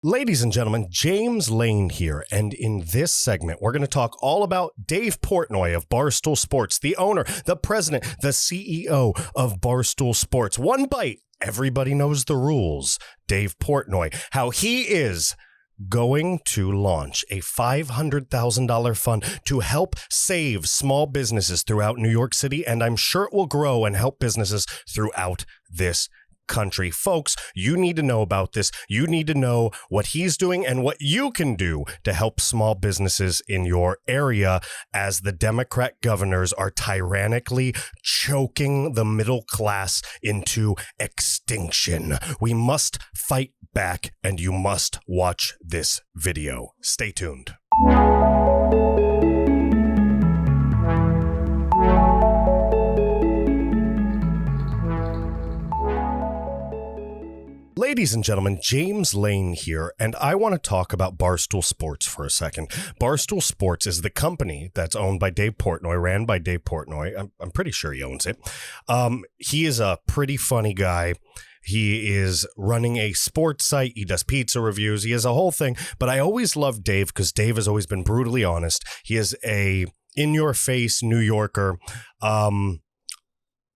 Ladies and gentlemen, James Lane here, and in this segment, we're going to talk all about Dave Portnoy of Barstool Sports, the owner, the president, the CEO of Barstool Sports. One bite, everybody knows the rules. Dave Portnoy, how he is going to launch a $500,000 fund to help save small businesses throughout New York City, and I'm sure it will grow and help businesses throughout this country. Folks, you need to know about this. You need to know what he's doing and what you can do to help small businesses in your area as the Democrat governors are tyrannically choking the middle class into extinction. We must fight back, and you must watch this video. Stay tuned. Ladies and gentlemen, James Lane here, and I want to talk about Barstool Sports for a second. Barstool Sports is the company that's owned by Dave Portnoy, ran by Dave Portnoy. I'm pretty sure he owns it. He is a pretty funny guy. He is running a sports site. He does pizza reviews. He has a whole thing. But I always love Dave because Dave has always been brutally honest. He is a in-your-face New Yorker.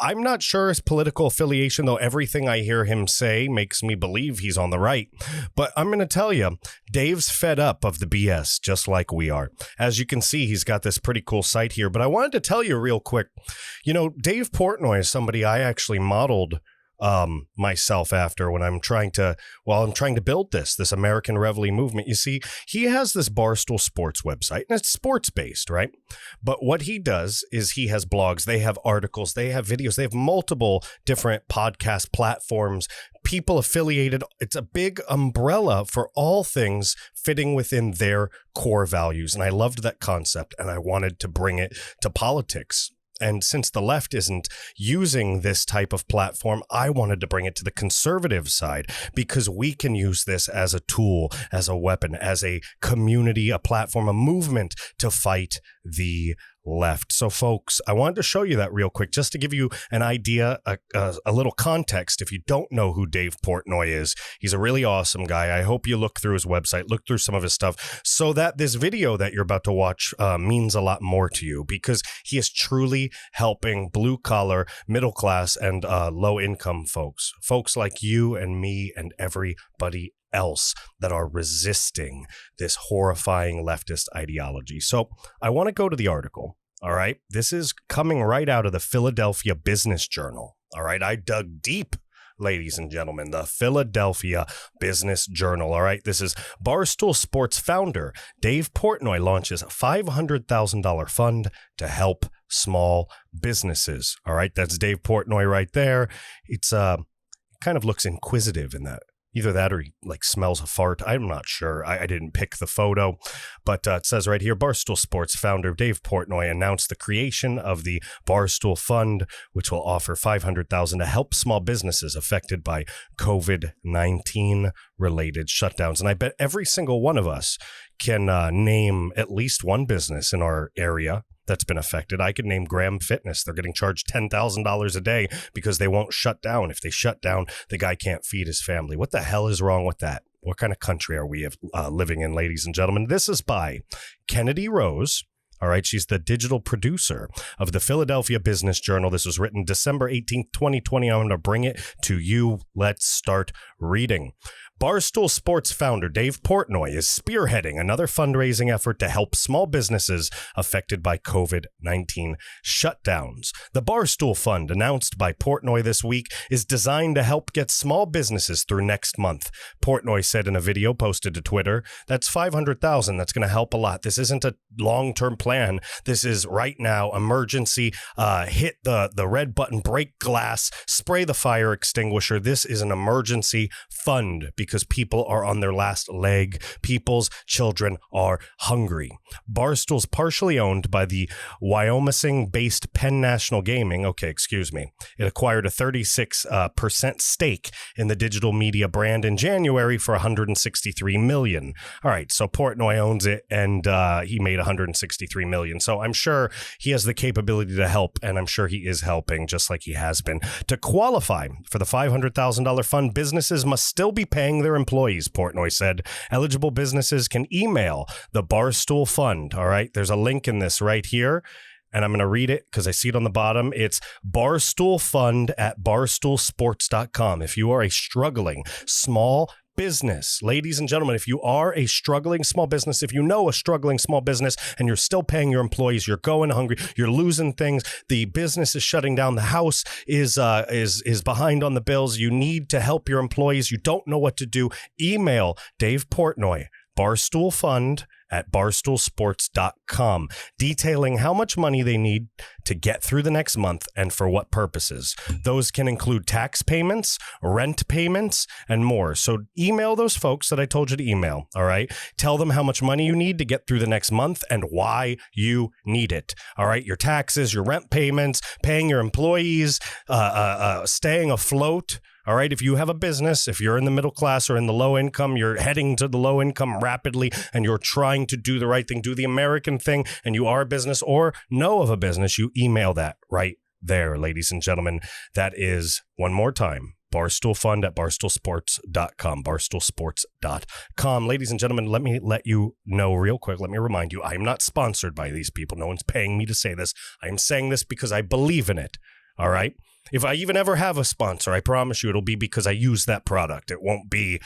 I'm not sure his political affiliation, though everything I hear him say makes me believe he's on the right. But I'm going to tell you, Dave's fed up of the BS, just like we are. As you can see, he's got this pretty cool site here. But I wanted to tell you real quick, Dave Portnoy is somebody I actually modeled myself after when I'm trying to build this American Reveille movement. You see, he has this Barstool Sports website, and it's sports based, right? But what he does is he has blogs, they have articles, they have videos, they have multiple different podcast platforms, people affiliated. It's a big umbrella for all things fitting within their core values. And I loved that concept, and I wanted to bring it to politics. And since the left isn't using this type of platform, I wanted to bring it to the conservative side because we can use this as a tool, as a weapon, as a community, a platform, a movement to fight the left. So folks, I wanted to show you that real quick just to give you an idea, a little context. If you don't know who Dave Portnoy is, he's a really awesome guy. I hope you look through his website, look through some of his stuff so that this video that you're about to watch means a lot more to you because he is truly helping blue collar, middle class and low income folks like you and me and everybody else that are resisting this horrifying leftist ideology. So I want to go to the article. All right. This is coming right out of the Philadelphia Business Journal. All right. I dug deep, ladies and gentlemen, the Philadelphia Business Journal. All right. This is Barstool Sports founder Dave Portnoy launches a $500,000 fund to help small businesses. All right. That's Dave Portnoy right there. It's kind of looks inquisitive in that. Either that or he smells a fart. I'm not sure. I didn't pick the photo, but it says right here, Barstool Sports founder Dave Portnoy announced the creation of the Barstool Fund, which will offer $500,000 to help small businesses affected by COVID-19 related shutdowns. And I bet every single one of us can name at least one business in our area that's been affected. I could name Graham Fitness. They're getting charged $10,000 a day because they won't shut down. If they shut down, the guy can't feed his family. What the hell is wrong with that? What kind of country are we living in, ladies and gentlemen? This is by Kennedy Rose. All right, she's the digital producer of the Philadelphia Business Journal. This was written December 18th, 2020. I'm going to bring it to you. Let's start reading. Barstool Sports founder Dave Portnoy is spearheading another fundraising effort to help small businesses affected by COVID-19 shutdowns. The Barstool Fund, announced by Portnoy this week, is designed to help get small businesses through next month. Portnoy said in a video posted to Twitter, that's $500,000. That's going to help a lot. This isn't a long-term plan. This is right now, emergency, hit the red button, break glass, spray the fire extinguisher. This is an emergency fund because people are on their last leg. People's children are hungry. Barstool's partially owned by the Wyomissing-based Penn National Gaming. Okay, excuse me. It acquired a 36% stake in the digital media brand in January for $163 million. All right, so Portnoy owns it, and he made $163 million. So I'm sure he has the capability to help, and I'm sure he is helping, just like he has been. To qualify for the $500,000 fund, businesses must still be paying paying their employees, Portnoy said. Eligible businesses can email the Barstool Fund. All right, there's a link in this right here, and I'm going to read it because I see it on the bottom. It's barstoolfund@barstoolsports.com. If you are a struggling small business, ladies and gentlemen, if you are a struggling small business, if you know a struggling small business and you're still paying your employees, you're going hungry, you're losing things, the business is shutting down, the house is behind on the bills, you need to help your employees, you don't know what to do, email Dave Portnoy, barstoolfund@barstoolsports.com, detailing how much money they need to get through the next month and for what purposes. Those can include tax payments, rent payments, and more. So email those folks that I told you to email, all right? Tell them how much money you need to get through the next month and why you need it, all right? Your taxes, your rent payments, paying your employees, staying afloat. All right, if you have a business, if you're in the middle class or in the low income, you're heading to the low income rapidly and you're trying to do the right thing, do the American thing, and you are a business or know of a business, you email that right there, ladies and gentlemen. That is, one more time, barstoolfund@barstoolsports.com, barstoolsports.com. Ladies and gentlemen, let me let you know real quick. Let me remind you, I am not sponsored by these people. No one's paying me to say this. I am saying this because I believe in it. All right. If I even ever have a sponsor, I promise you it'll be because I use that product. It won't be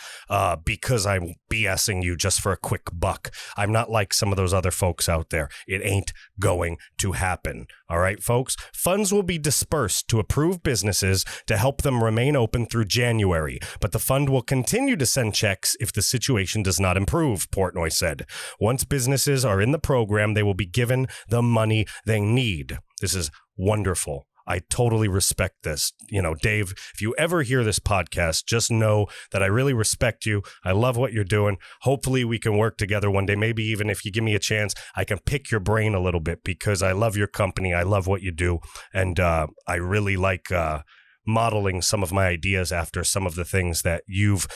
because I'm BSing you just for a quick buck. I'm not like some of those other folks out there. It ain't going to happen. All right, folks? Funds will be dispersed to approved businesses to help them remain open through January, but the fund will continue to send checks if the situation does not improve, Portnoy said. Once businesses are in the program, they will be given the money they need. This is wonderful. I totally respect this. You know, Dave, if you ever hear this podcast, just know that I really respect you. I love what you're doing. Hopefully we can work together one day. Maybe even if you give me a chance, I can pick your brain a little bit because I love your company. I love what you do. And I really like modeling some of my ideas after some of the things that you've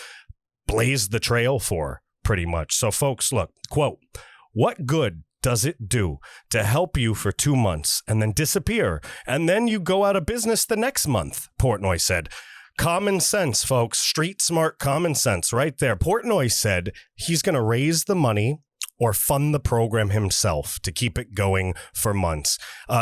blazed the trail for, pretty much. So, folks, look, quote, "What good does it do to help you for 2 months and then disappear, and then you go out of business the next month?" Portnoy said. Common sense, folks. Street smart common sense right there. Portnoy said he's going to raise the money or fund the program himself to keep it going for months,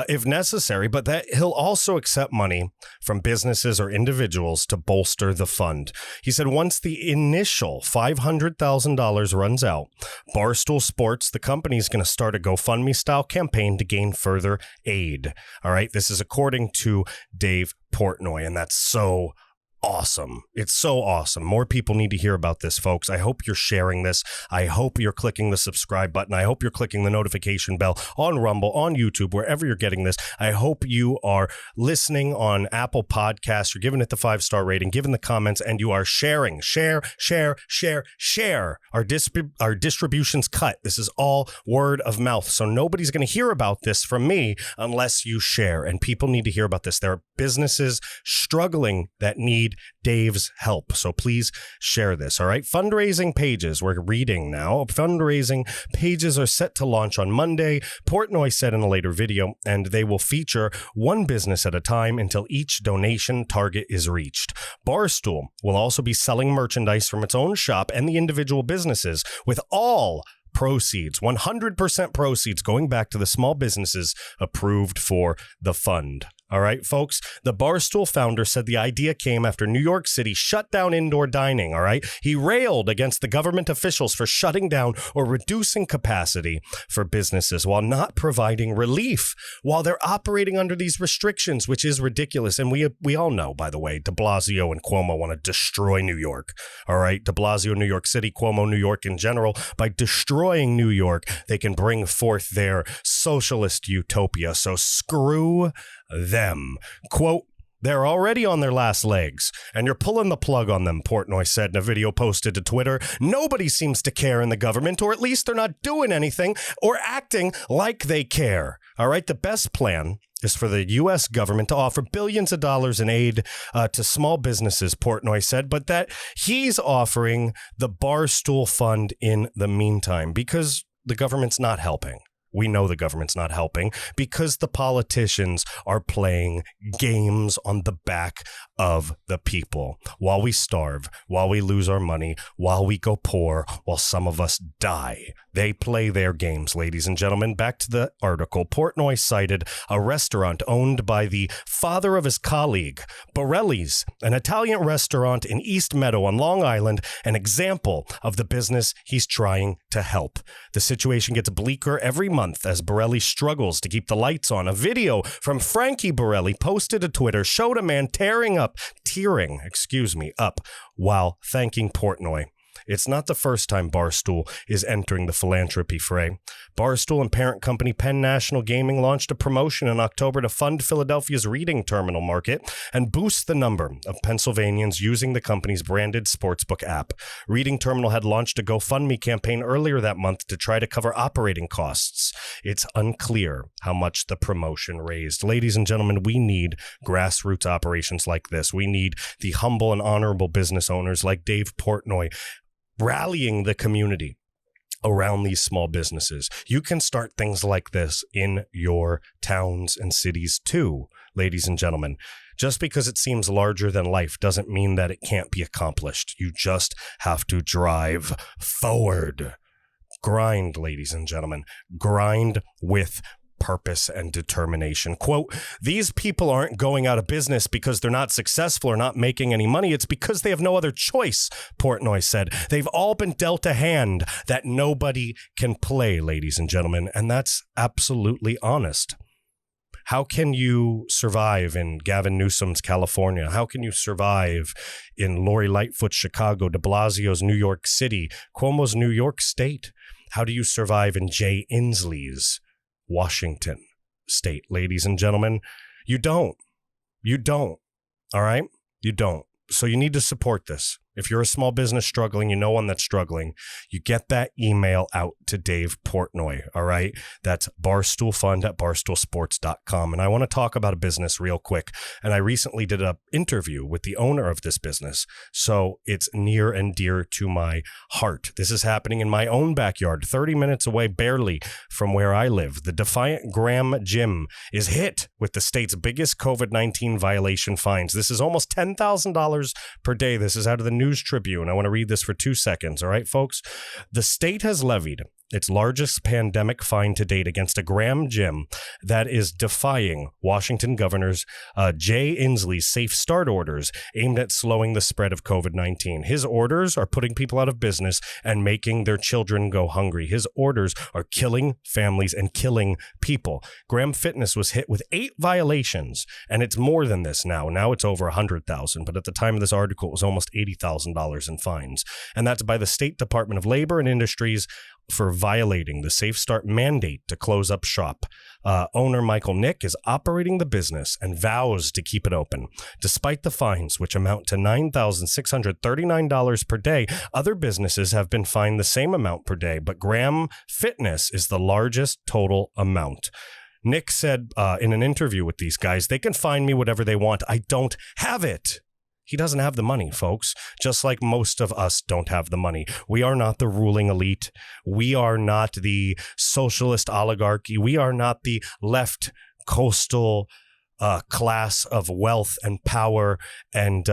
if necessary, but that he'll also accept money from businesses or individuals to bolster the fund. He said once the initial $500,000 runs out, Barstool Sports, the company, is going to start a GoFundMe-style campaign to gain further aid. All right, this is according to Dave Portnoy, and that's so awesome. It's so awesome. More people need to hear about this, folks. I hope you're sharing this. I hope you're clicking the subscribe button. I hope you're clicking the notification bell on Rumble, on YouTube, wherever you're getting this. I hope you are listening on Apple Podcasts. You're giving it the 5-star rating, giving the comments, and you are sharing. Share. Our distribution's cut. This is all word of mouth. So nobody's going to hear about this from me unless you share. And people need to hear about this. There are businesses struggling that need Dave's help. So please share this. All right. Fundraising pages. We're reading now. Fundraising pages are set to launch on Monday, Portnoy said in a later video, and they will feature one business at a time until each donation target is reached. Barstool will also be selling merchandise from its own shop and the individual businesses, with all proceeds, 100% proceeds, going back to the small businesses approved for the fund. All right, folks, the Barstool founder said the idea came after New York City shut down indoor dining, all right? He railed against the government officials for shutting down or reducing capacity for businesses while not providing relief while they're operating under these restrictions, which is ridiculous. And we all know, by the way, de Blasio and Cuomo want to destroy New York, all right? De Blasio, New York City, Cuomo, New York in general. By destroying New York, they can bring forth their socialist utopia. So screw them. Quote, "They're already on their last legs, and you're pulling the plug on them," Portnoy said in a video posted to Twitter. "Nobody seems to care in the government, or at least they're not doing anything or acting like they care." All right, the best plan is for the U.S. government to offer billions of dollars in aid to small businesses, Portnoy said, but that he's offering the Barstool Fund in the meantime because the government's not helping. We know the government's not helping because the politicians are playing games on the back of the people while we starve, while we lose our money, while we go poor, while some of us die. They play their games, ladies and gentlemen. Back to the article. Portnoy cited a restaurant owned by the father of his colleague, Borelli's, an Italian restaurant in East Meadow on Long Island, an example of the business he's trying to help. The situation gets bleaker every month as Borelli struggles to keep the lights on. A video from Frankie Borelli posted to Twitter showed a man tearing up while thanking Portnoy. It's not the first time Barstool is entering the philanthropy fray. Barstool and parent company Penn National Gaming launched a promotion in October to fund Philadelphia's reading terminal market and boost the number of Pennsylvanians using the company's branded sportsbook app. Reading Terminal had launched a GoFundMe campaign earlier that month to try to cover operating costs. It's unclear how much the promotion raised. Ladies and gentlemen, we need grassroots operations like this. We need the humble and honorable business owners like Dave Portnoy rallying the community around these small businesses. You can start things like this in your towns and cities too, ladies and gentlemen. Just because it seems larger than life doesn't mean that it can't be accomplished. You just have to drive forward. Grind, ladies and gentlemen. Grind with purpose and determination. Quote, these people aren't going out of business because they're not successful or not making any money. It's because they have no other choice, Portnoy said. They've all been dealt a hand that nobody can play, ladies and gentlemen, and that's absolutely honest. How can you survive in Gavin Newsom's California? How can you survive in Lori Lightfoot's Chicago, de Blasio's New York City, Cuomo's New York State? How do you survive in Jay Inslee's Washington State, ladies and gentlemen? You don't. You don't. All right? You don't. So you need to support this. If you're a small business struggling, you know one that's struggling, you get that email out to Dave Portnoy, all right? That's barstoolfund@barstoolsports.com. And I want to talk about a business real quick. And I recently did an interview with the owner of this business, so it's near and dear to my heart. This is happening in my own backyard, 30 minutes away barely from where I live. The Defiant Graham Gym is hit with the state's biggest COVID-19 violation fines. This is almost $10,000 per day. This is out of the News Tribune. I want to read this for 2 seconds. All right, folks. The state has levied its largest pandemic fine to date against a Graham Gym that is defying Washington Governor's Jay Inslee's Safe Start orders aimed at slowing the spread of COVID-19. His orders are putting people out of business and making their children go hungry. His orders are killing families and killing people. Graham Fitness was hit with 8 violations, and it's more than this now. Now it's over 100,000, but at the time of this article, it was almost $80,000 in fines. And that's by the State Department of Labor and Industries for violating the Safe Start mandate to close up shop. Owner Michael Nick is operating the business and vows to keep it open. Despite the fines, which amount to $9,639 per day, other businesses have been fined the same amount per day, but Graham Fitness is the largest total amount. Nick said in an interview with these guys, they can fine me whatever they want. I don't have it. He doesn't have the money, folks, just like most of us don't have the money. We are not the ruling elite. We are not the socialist oligarchy. We are not the left coastal class of wealth and power and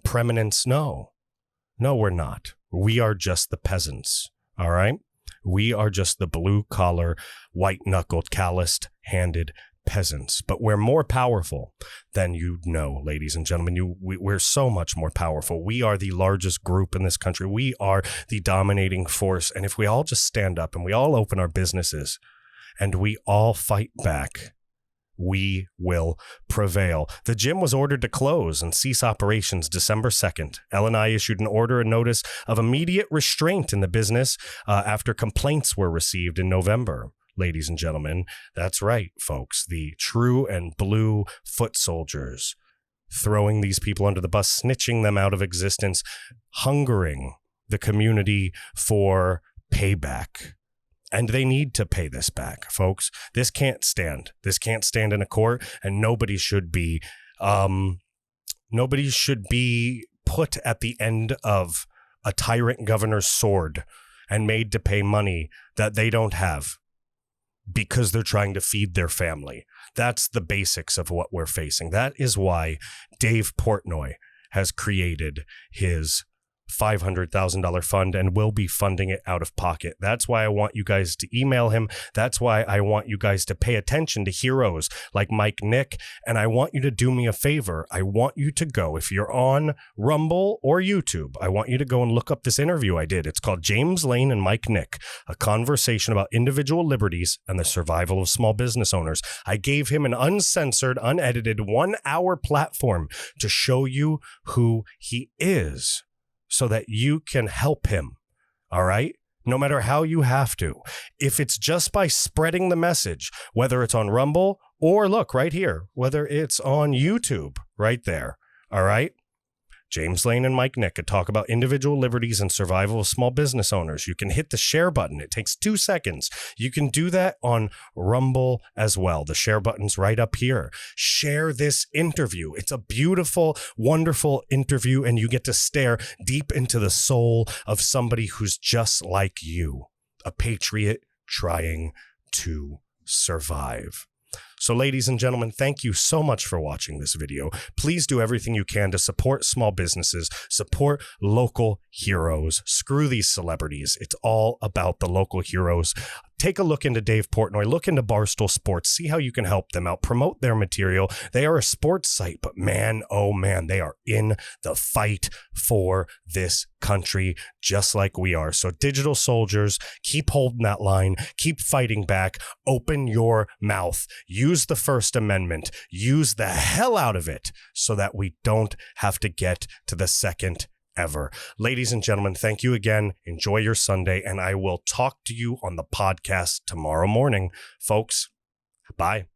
preeminence. No, we're not. We are just the peasants. All right. We are just the blue collar, white knuckled, calloused handed peasants, but we're more powerful than you know, ladies and gentlemen. We're so much more powerful. We are the largest group in this country. We are the dominating force. And if we all just stand up and we all open our businesses and we all fight back, we will prevail. The gym was ordered to close and cease operations December 2nd. L&I issued an order and notice of immediate restraint in the business after complaints were received in November. Ladies and gentlemen, that's right, folks. The true and blue foot soldiers throwing these people under the bus, snitching them out of existence, hungering the community for payback. And they need to pay this back, folks. This can't stand. This can't stand in a court, and nobody should be put at the end of a tyrant governor's sword and made to pay money that they don't have because they're trying to feed their family. That's the basics of what we're facing. That is why Dave Portnoy has created his $500,000 fund and will be funding it out of pocket. That's why I want you guys to email him. That's why I want you guys to pay attention to heroes like Mike Nick. And I want you to do me a favor. I want you to go, if you're on Rumble or YouTube, I want you to go and look up this interview I did. It's called James Lane and Mike Nick, a conversation about individual liberties and the survival of small business owners. I gave him an uncensored, unedited 1-hour platform to show you who he is, so that you can help him, all right? No matter how you have to. If it's just by spreading the message, whether it's on Rumble or look right here, whether it's on YouTube right there, all right? James Lane and Mike Nick could talk about individual liberties and survival of small business owners. You can hit the share button. It takes 2 seconds. You can do that on Rumble as well. The share button's right up here. Share this interview. It's a beautiful, wonderful interview, and you get to stare deep into the soul of somebody who's just like you, a patriot trying to survive. So ladies and gentlemen, thank you so much for watching this video. Please do everything you can to support small businesses, support local heroes. Screw these celebrities. It's all about the local heroes. Take a look into Dave Portnoy, look into Barstool Sports, see how you can help them out, promote their material. They are a sports site, but man, oh man, they are in the fight for this country just like we are. So digital soldiers, keep holding that line, keep fighting back, open your mouth, use the First Amendment, use the hell out of it so that we don't have to get to the second ever. Ladies and gentlemen, thank you again. Enjoy your Sunday, and I will talk to you on the podcast tomorrow morning. Folks, bye.